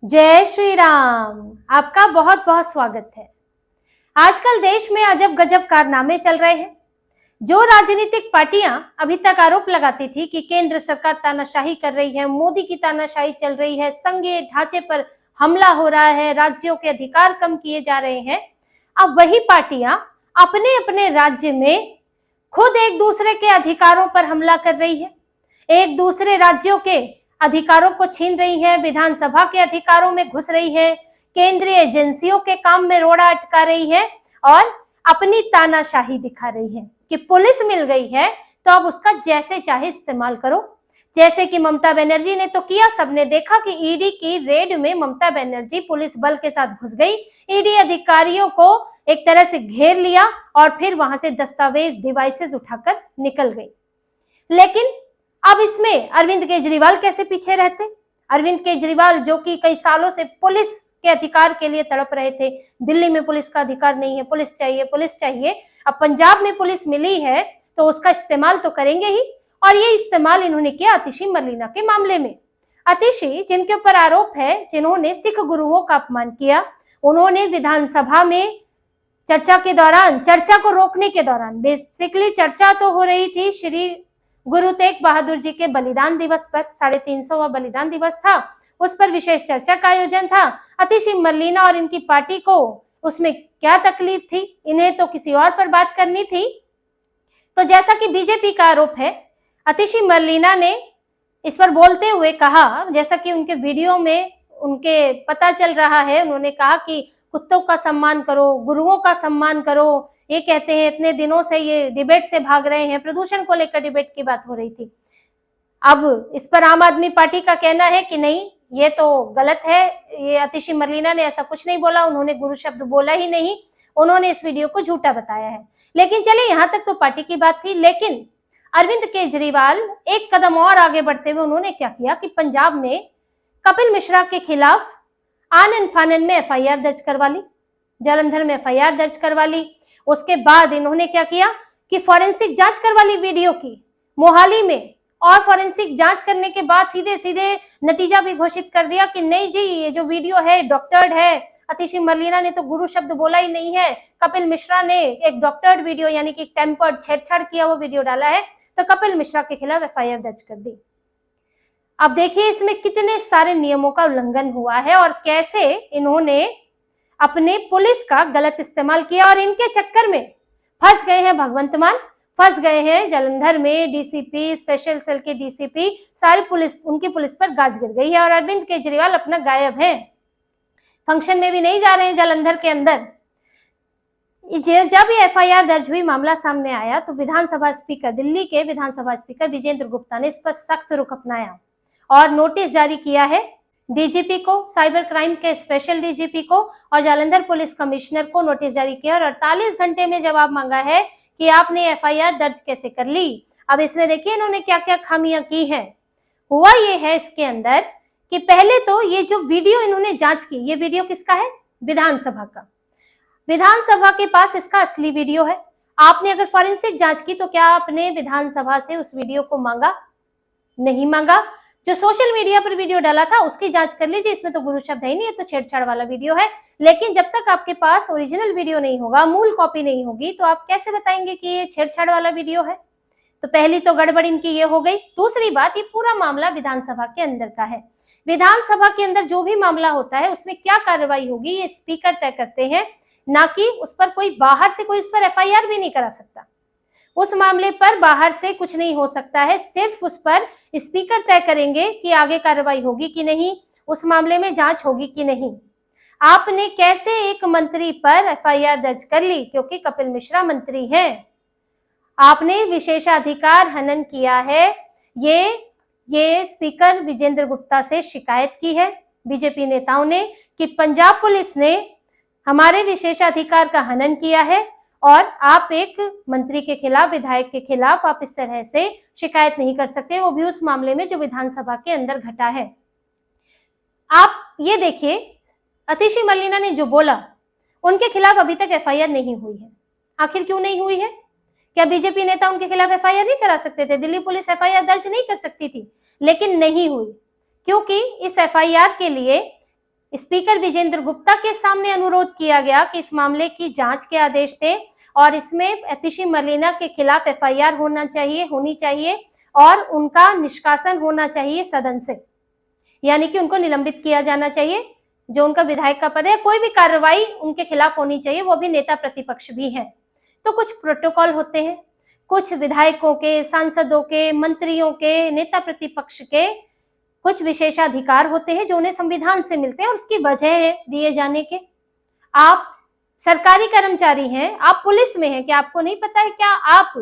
जय श्री राम। आपका बहुत बहुत स्वागत है। आजकल देश में अजब गजब कारनामे चल रहे हैं। जो राजनीतिक पार्टियां अभी तक आरोप लगाती थी कि केंद्र सरकार तानाशाही कर रही है, मोदी की तानाशाही चल रही है, संघीय ढांचे पर हमला हो रहा है, राज्यों के अधिकार कम किए जा रहे हैं, अब वही पार्टियां अपने अपने राज्य में खुद एक दूसरे के अधिकारों पर हमला कर रही है, एक दूसरे राज्यों के अधिकारों को छीन रही है, विधानसभा के अधिकारों में घुस रही है, केंद्रीय एजेंसियों के काम में रोड़ा अटका रही है और अपनी तानाशाही दिखा रही है कि पुलिस मिल गई है तो अब उसका जैसे चाहे इस्तेमाल करो। जैसे कि ममता बनर्जी ने तो किया, सबने देखा कि ईडी की रेड में ममता बनर्जी पुलिस बल के साथ घुस गई, ईडी अधिकारियों को एक तरह से घेर लिया और फिर वहां से दस्तावेज डिवाइसेस उठाकर निकल गई। लेकिन अब इसमें अरविंद केजरीवाल कैसे पीछे रहते? अरविंद केजरीवाल जो कि कई सालों से पुलिस के अधिकार के लिए तड़प रहे थे, दिल्ली में पुलिस का अधिकार नहीं है, पुलिस चाहिए पुलिस चाहिए, अब पंजाब में पुलिस मिली है तो उसका इस्तेमाल तो करेंगे ही। और ये इस्तेमाल इन्होंने किया आतिशी मरलीना के मामले में। आतिशी जिनके ऊपर आरोप है, जिन्होंने सिख गुरुओं का अपमान किया, उन्होंने विधानसभा में चर्चा के दौरान, चर्चा को रोकने के दौरान, बेसिकली चर्चा तो हो रही थी श्री गुरु तेग बहादुर जी के बलिदान दिवस पर, 350वां बलिदान दिवस था, उस पर विशेष चर्चा का आयोजन था। आतिशी मरलीना और इनकी पार्टी को उसमें क्या तकलीफ थी? इन्हें तो किसी और पर बात करनी थी। तो जैसा कि बीजेपी का आरोप है, आतिशी मरलीना ने इस पर बोलते हुए कहा, जैसा कि उनके वीडियो में उनके पता चल रहा है, उन्होंने कहा कि कुत्तों का सम्मान करो, गुरुओं का सम्मान करो। ये कहते हैं इतने दिनों से ये डिबेट से भाग रहे हैं, प्रदूषण को लेकर डिबेट की बात हो रही थी। अब इस पर आम आदमी पार्टी का कहना है कि नहीं, ये तो गलत है, ये आतिशी मरलीना ने ऐसा कुछ नहीं बोला, उन्होंने गुरु शब्द बोला ही नहीं, उन्होंने इस वीडियो को झूठा बताया है। लेकिन चलिए, यहाँ तक तो पार्टी की बात थी। लेकिन अरविंद केजरीवाल एक कदम और आगे बढ़ते हुए उन्होंने क्या किया कि पंजाब में कपिल मिश्रा के खिलाफ आनन फानन में एफआईआर दर्ज करवा ली, जालंधर में एफआईआर दर्ज करवा ली। उसके बाद इन्होंने क्या किया कि फॉरेंसिक जांच करवा ली वीडियो की मोहाली में, और फॉरेंसिक जांच करने के बाद सीधे सीधे नतीजा भी घोषित कर दिया कि नहीं जी, ये जो वीडियो है डॉक्टर्ड है, आतिशी मरलीना ने तो गुरु शब्द बोला ही नहीं है, कपिल मिश्रा ने एक डॉक्टर्ड वीडियो यानी कि टेम्पर्ड, छेड़छाड़ किया वो वीडियो डाला है, तो कपिल मिश्रा के खिलाफ एफआईआर दर्ज कर दी। अब देखिए इसमें कितने सारे नियमों का उल्लंघन हुआ है और कैसे इन्होंने अपने पुलिस का गलत इस्तेमाल किया, और इनके चक्कर में फंस गए हैं भगवंत मान, फंस गए हैं जालंधर में डीसीपी, स्पेशल सेल के डीसीपी, सारी पुलिस, उनकी पुलिस पर गाज गिर गई है। और अरविंद केजरीवाल अपना गायब है, फंक्शन में भी नहीं जा रहे हैं जालंधर के अंदर। जब ये एफआईआर दर्ज हुई, मामला सामने आया, तो विधानसभा स्पीकर, दिल्ली के विधानसभा स्पीकर विजेंद्र गुप्ता ने इस पर सख्त रुख अपनाया और नोटिस जारी किया है डीजीपी को, साइबर क्राइम के स्पेशल डीजीपी को और जालंधर पुलिस कमिश्नर को नोटिस जारी किया और 48 घंटे में जवाब मांगा है कि आपने एफआईआर दर्ज कैसे कर ली। अब इसमें देखिए इन्होंने क्या क्या खामियां की हैं। हुआ ये है इसके अंदर कि पहले तो ये जो वीडियो इन्होंने जांच की, ये वीडियो किसका है? विधानसभा का। विधानसभा के पास इसका असली वीडियो है। आपने अगर फॉरेंसिक जांच की तो क्या आपने विधानसभा से उस वीडियो को मांगा? नहीं मांगा। जो सोशल मीडिया पर वीडियो डाला था उसकी जांच कर लीजिए, इसमें तो गुरु शब्द है ही नहीं, ये तो छेड़छाड़ वाला वीडियो है। लेकिन जब तक आपके पास ओरिजिनल वीडियो नहीं होगा, मूल कॉपी नहीं होगी, तो आप कैसे बताएंगे कि ये छेड़छाड़ वाला वीडियो है? तो पहली तो गड़बड़ इनकी ये हो गई। दूसरी बात, ये पूरा मामला विधानसभा के अंदर का है। विधानसभा के अंदर जो भी मामला होता है उसमें क्या कार्रवाई होगी ये स्पीकर तय करते हैं, ना कि उस पर कोई बाहर से कोई उस पर एफआईआर भी नहीं करा सकता। उस मामले पर बाहर से कुछ नहीं हो सकता है, सिर्फ उस पर स्पीकर तय करेंगे कि आगे कार्रवाई होगी कि नहीं, उस मामले में जांच होगी कि नहीं। आपने कैसे एक मंत्री पर एफआईआर दर्ज कर ली क्योंकि कपिल मिश्रा मंत्री हैं? आपने विशेषाधिकार हनन किया है। ये स्पीकर विजेंद्र गुप्ता से शिकायत की है बीजेपी नेताओं ने कि पंजाब पुलिस ने हमारे विशेषाधिकार का हनन किया है और आप एक मंत्री के खिलाफ, विधायक के खिलाफ आप इस तरह से शिकायत नहीं कर सकते, वो भी उस मामले में जो विधानसभा के अंदर घटा है। आप ये देखिए, आतिशी मरलीना ने जो बोला उनके खिलाफ अभी तक एफआईआर नहीं हुई है। आखिर क्यों नहीं हुई है? क्या बीजेपी नेता उनके खिलाफ एफआईआर नहीं करा सकते थे? दिल्ली पुलिस एफआईआर दर्ज नहीं कर सकती थी? लेकिन नहीं हुई क्योंकि इस एफआईआर के लिए स्पीकर विजेंद्र गुप्ता के सामने अनुरोध किया गया कि इस मामले की जांच के आदेश दें और इसमें अतिशी मलिना के खिलाफ एफआईआर होनी चाहिए और उनका निष्कासन होना चाहिए सदन से, यानी कि उनको निलंबित किया जाना चाहिए। जो उनका विधायक का पद है, कोई भी कार्रवाई उनके खिलाफ होनी चाहिए, वो भी नेता प्रतिपक्ष भी हैं। तो कुछ प्रोटोकॉल होते हैं, कुछ विधायकों के, सांसदों के, मंत्रियों के, नेता प्रतिपक्ष के कुछ विशेषाधिकार होते हैं जो उन्हें संविधान से मिलते हैं और उसकी वजह है दिए जाने के। आप सरकारी कर्मचारी हैं, आप पुलिस में हैं, क्या आपको नहीं पता है? क्या आप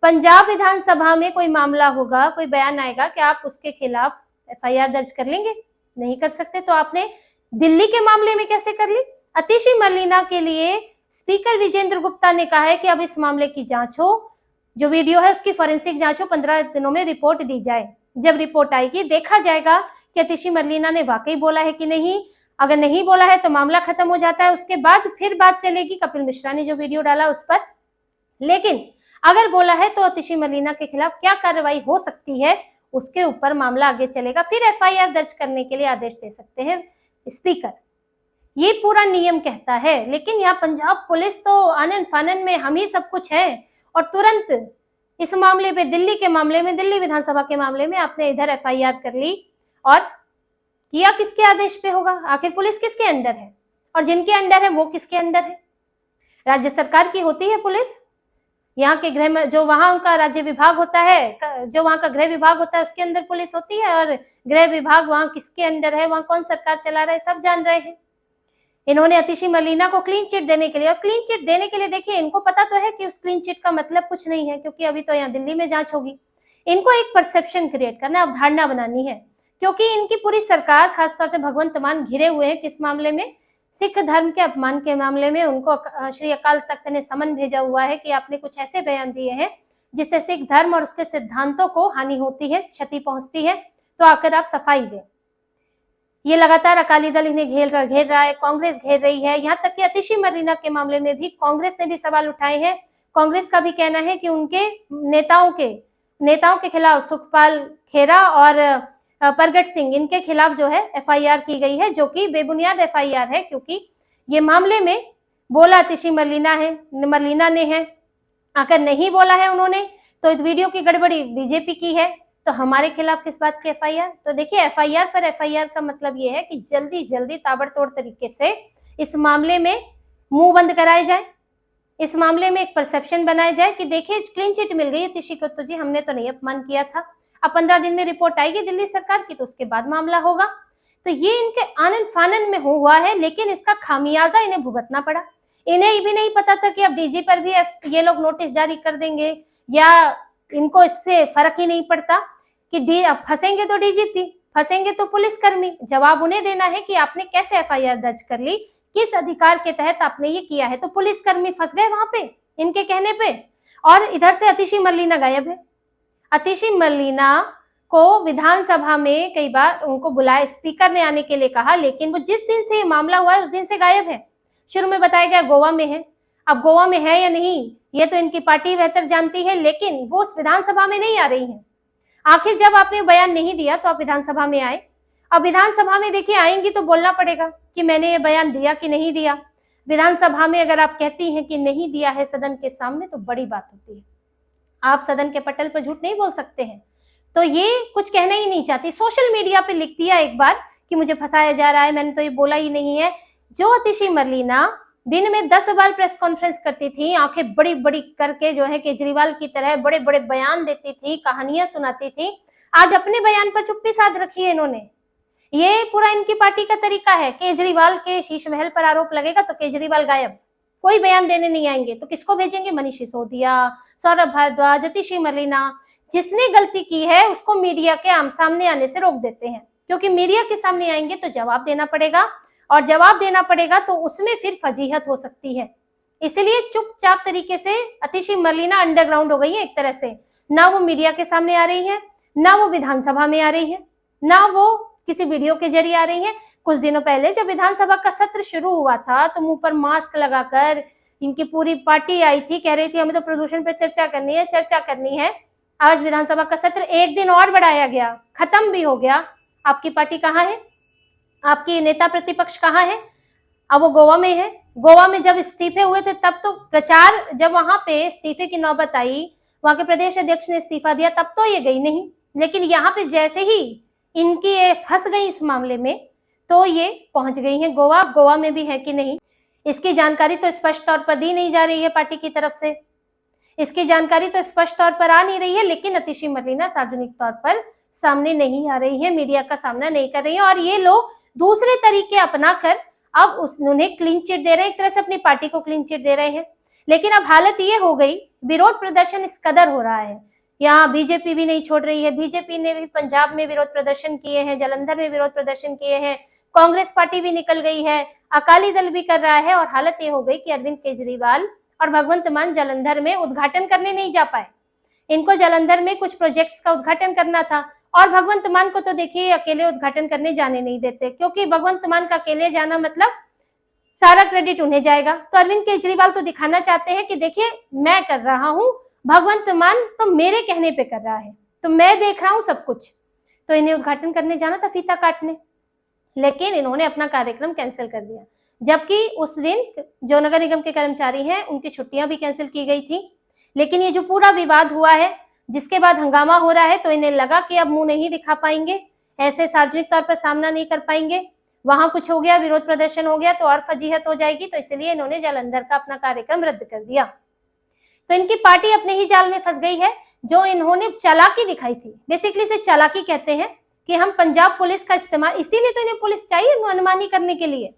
पंजाब विधानसभा में कोई मामला होगा, कोई बयान आएगा, क्या आप उसके खिलाफ एफआईआर दर्ज कर लेंगे? नहीं कर सकते। तो आपने दिल्ली के मामले में कैसे कर ली? अतिशी मलिना के लिए स्पीकर विजेंद्र गुप्ता ने कहा है कि अब इस मामले की जांच हो, जो वीडियो है उसकी फॉरेंसिक जांच हो, 15 दिनों में रिपोर्ट दी जाए। जब रिपोर्ट आएगी देखा जाएगा कि अतिशी मलिना ने वाकई बोला है कि नहीं। अगर नहीं बोला है तो मामला खत्म हो जाता है, उसके बाद फिर बात चलेगी कपिल मिश्रा ने जो वीडियो डाला उस पर। लेकिन अगर बोला है तो अतिशी मलिना के खिलाफ क्या कार्रवाई हो सकती है, उसके ऊपर मामला आगे चलेगा, फिर एफआईआर दर्ज करने के लिए आदेश दे सकते हैं स्पीकर। ये पूरा नियम कहता है। लेकिन यहाँ पंजाब पुलिस तो आनन फानन में हम ही सब कुछ है और तुरंत इस मामले पे, दिल्ली के मामले में, दिल्ली विधानसभा के मामले में आपने इधर एफआईआर कर ली। और किया किसके आदेश पे होगा? आखिर पुलिस किसके अंडर है? और जिनके अंडर है वो किसके अंडर है? राज्य सरकार की होती है पुलिस। यहाँ के गृह, जो वहां उनका राज्य विभाग होता है, जो वहां का गृह विभाग होता है उसके अंदर पुलिस होती है। और गृह विभाग वहां किसके अंडर है, वहां कौन सरकार चला रहा है, सब जान रहे हैं। इन्होंने अतिशी मलिना को क्लीन चिट देने के लिए, और क्लीन चिट देने के लिए देखिए इनको पता तो है कि उस क्लीन चिट का मतलब कुछ नहीं है, क्योंकि अभी तो यहाँ दिल्ली में जांच होगी। इनको एक परसेप्शन क्रिएट करना, अवधारणा बनानी है, क्योंकि इनकी पूरी सरकार, खासतौर से भगवंत मान, घिरे हुए हैं किस मामले में? सिख धर्म के अपमान के मामले में। उनको श्री अकाल तख्त ने समन भेजा हुआ है कि आपने कुछ ऐसे बयान दिए हैं जिससे सिख धर्म और उसके सिद्धांतों को हानि होती है, क्षति पहुंचती है, तो आकर आप सफाई दें। ये लगातार अकाली दल इन्हें घेर रहा है, कांग्रेस घेर रही है। यहाँ तक कि अतिशी मलिना के मामले में भी कांग्रेस ने भी सवाल उठाए हैं। कांग्रेस का भी कहना है कि उनके नेताओं के खिलाफ सुखपाल खेरा और परगट सिंह, इनके खिलाफ जो है एफआईआर की गई है, जो कि बेबुनियाद एफआईआर है, क्योंकि ये मामले में बोला अतिशी मलिना ने है। अगर नहीं बोला है उन्होंने तो इस वीडियो की गड़बड़ी बीजेपी की है, तो हमारे खिलाफ किस बात की एफआईआर? तो देखिए, एफआईआर पर एफआईआर का मतलब ये है कि जल्दी जल्दी ताबड़तोड़ तरीके से इस मामले में मुंह बंद कराए जाए, इस मामले में एक परसेप्शन बनाया जाए कि देखिए क्लीन चिट मिल गई अतिशी को, तो जी हमने तो नहीं अपमान किया था। अब 15 दिन में रिपोर्ट आएगी दिल्ली सरकार की, तो उसके बाद मामला होगा। तो ये इनके आनन फानन में हुआ है, लेकिन इसका खामियाजा इन्हें भुगतना पड़ा। इन्हें भी नहीं पता था कि अब डीजी पर भी ये लोग नोटिस जारी कर देंगे, या इनको इससे फर्क ही नहीं पड़ता कि फंसेंगे तो डीजीपी, फंसेंगे तो पुलिसकर्मी। जवाब उन्हें देना है कि आपने कैसे एफआईआर दर्ज कर ली, किस अधिकार के तहत आपने ये किया है। तो पुलिसकर्मी फंस गए वहां पे इनके कहने पे, और इधर से अतिशी मलिना गायब है। अतिशी मलिना को विधानसभा में कई बार उनको बुलाया, स्पीकर ने आने के लिए कहा, लेकिन वो जिस दिन से ये मामला हुआ है उस दिन से गायब है। शुरू में बताया गया गोवा में है, अब गोवा में है या नहीं ये तो इनकी पार्टी बेहतर जानती है, लेकिन वो उस विधानसभा में नहीं आ रही है। आखिर जब आपने बयान नहीं दिया तो आप विधानसभा में आए। अब विधानसभा में देखिए आएंगी तो बोलना पड़ेगा कि मैंने ये बयान दिया कि नहीं दिया। विधानसभा में अगर आप कहती हैं कि नहीं दिया है सदन के सामने, तो बड़ी बात होती है। आप सदन के पटल पर झूठ नहीं बोल सकते हैं। तो ये कुछ कहना ही नहीं चाहती, सोशल मीडिया पे लिख दिया एक बार कि मुझे फंसाया जा रहा है, मैंने तो ये बोला ही नहीं है। जो अतिशी मलिना दिन में 10 बार प्रेस कॉन्फ्रेंस करती थी, आंखें बड़ी बड़ी करके जो है केजरीवाल की तरह बड़े बड़े बयान देती थी, कहानियां सुनाती थी, आज अपने बयान पर चुप्पी साध रखी है इन्होंने। ये पूरा इनकी पार्टी का तरीका है। केजरीवाल के शीश महल पर आरोप लगेगा तो केजरीवाल गायब, कोई बयान देने नहीं आएंगे। तो किसको भेजेंगे? मनीष सिसोदिया, सौरभ भारद्वाज, अतिशी मलिना। जिसने गलती की है उसको मीडिया के सामने आने से रोक देते हैं, क्योंकि मीडिया के सामने आएंगे तो जवाब देना पड़ेगा, और जवाब देना पड़ेगा तो उसमें फिर फजीहत हो सकती है। इसलिए चुपचाप तरीके से अतिशी मलिना अंडरग्राउंड हो गई है एक तरह से। ना वो मीडिया के सामने आ रही है, ना वो विधानसभा में आ रही है, ना वो किसी वीडियो के जरिए आ रही है। कुछ दिनों पहले जब विधानसभा का सत्र शुरू हुआ था तो मुंह पर मास्क लगाकर इनकी पूरी पार्टी आई थी, कह रही थी हमें तो प्रदूषण पर चर्चा करनी है। आज विधानसभा का सत्र एक दिन और बढ़ाया गया, खत्म भी हो गया। आपकी पार्टी कहाँ है? आपके नेता प्रतिपक्ष कहाँ है? अब वो गोवा में है। गोवा में जब इस्तीफे हुए थे तब तो प्रचार, जब वहां पे इस्तीफे की नौबत आई, वहां के प्रदेश अध्यक्ष ने इस्तीफा दिया, तब तो ये गई नहीं। लेकिन यहाँ पे जैसे ही इनकी ये फंस गई इस मामले में, तो ये पहुंच गई है गोवा। गोवा में भी है कि नहीं, इसकी जानकारी तो स्पष्ट तौर पर दी नहीं जा रही है पार्टी की तरफ से। इसकी जानकारी तो स्पष्ट तौर पर आ नहीं रही है, लेकिन अतिशी मरलीना सार्वजनिक तौर पर सामने नहीं आ रही है, मीडिया का सामना नहीं कर रही है। और ये लोग दूसरे तरीके अपनाकर अब उन्हें क्लीन चिट दे रहे हैं, एक तरह से अपनी पार्टी को क्लीन चिट दे रहे हैं। लेकिन अब हालत ये हो गई, विरोध प्रदर्शन इस कदर हो रहा है, यहाँ बीजेपी भी नहीं छोड़ रही है। बीजेपी ने भी पंजाब में विरोध प्रदर्शन किए हैं, जालंधर में विरोध प्रदर्शन किए हैं, कांग्रेस पार्टी भी निकल गई है, अकाली दल भी कर रहा है। और हालत ये हो गई कि अरविंद केजरीवाल और भगवंत मान जालंधर में उद्घाटन करने नहीं जा पाए। इनको जालंधर में कुछ प्रोजेक्ट्स का उद्घाटन करना था, और भगवंत मान को तो देखिए अकेले उद्घाटन करने जाने नहीं देते, क्योंकि भगवंत मान का अकेले जाना मतलब सारा क्रेडिट उन्हें जाएगा। तो अरविंद केजरीवाल तो दिखाना चाहते हैं कि देखिए मैं कर रहा हूं, भगवंत मान तो मेरे कहने पे कर रहा है, तो मैं देख रहा हूं सब कुछ। तो इन्हें उद्घाटन करने जाना था, फीता काटने, लेकिन इन्होंने अपना कार्यक्रम कैंसिल कर दिया। जबकि उस दिन जो नगर निगम के कर्मचारी हैं उनकी छुट्टियां भी कैंसिल की गई थी। लेकिन ये जो पूरा विवाद हुआ है, जिसके बाद हंगामा हो रहा है, तो इन्हें लगा कि अब मुंह नहीं दिखा पाएंगे, ऐसे सार्वजनिक तौर पर सामना नहीं कर पाएंगे, वहां कुछ हो गया, विरोध प्रदर्शन हो गया तो और फजीहत हो जाएगी, तो इसलिए इन्होंने जालंधर का अपना कार्यक्रम रद्द कर दिया। तो इनकी पार्टी अपने ही जाल में फंस गई है, जो इन्होंने चालाकी दिखाई थी। बेसिकली से चालाकी कहते हैं कि हम पंजाब पुलिस का इस्तेमाल, इसीलिए तो इन्हें पुलिस चाहिए मनमानी करने के लिए,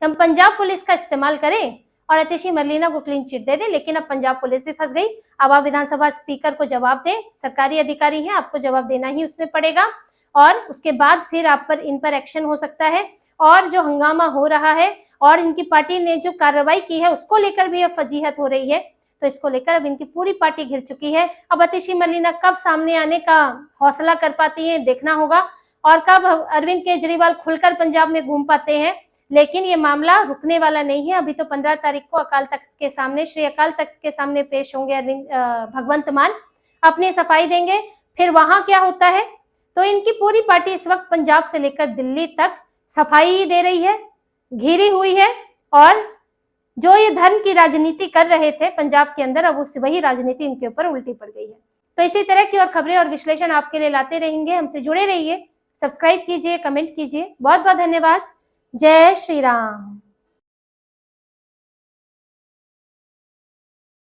हम पंजाब पुलिस का इस्तेमाल करें और अतिशी मरलीना को क्लीन चिट दे दे। लेकिन अब पंजाब पुलिस भी फंस गई। अब आप विधानसभा स्पीकर को जवाब दें, सरकारी अधिकारी हैं, आपको जवाब देना ही उसमें पड़ेगा, और उसके बाद फिर आप पर इन पर एक्शन हो सकता है। और जो हंगामा हो रहा है और इनकी पार्टी ने जो कार्रवाई की है उसको लेकर भी अब फजीहत हो रही है, तो इसको लेकर अब इनकी पूरी पार्टी घिर चुकी है। अब अतिशी मरलीना कब सामने आने का हौसला कर पाती है देखना होगा, और कब अरविंद केजरीवाल खुलकर पंजाब में घूम पाते हैं। लेकिन ये मामला रुकने वाला नहीं है। अभी तो 15 तारीख को अकाल तख्त के सामने, श्री अकाल तख्त के सामने पेश होंगे भगवंत मान, अपनी सफाई देंगे। फिर वहां क्या होता है, तो इनकी पूरी पार्टी इस वक्त पंजाब से लेकर दिल्ली तक सफाई दे रही है, घिरी हुई है। और जो ये धर्म की राजनीति कर रहे थे पंजाब के अंदर, अब वही राजनीति इनके ऊपर उल्टी पड़ गई है। तो इसी तरह की और खबरें और विश्लेषण आपके लिए लाते रहेंगे। हमसे जुड़े रहिए, सब्सक्राइब कीजिए, कमेंट कीजिए। बहुत बहुत धन्यवाद। जय श्री राम।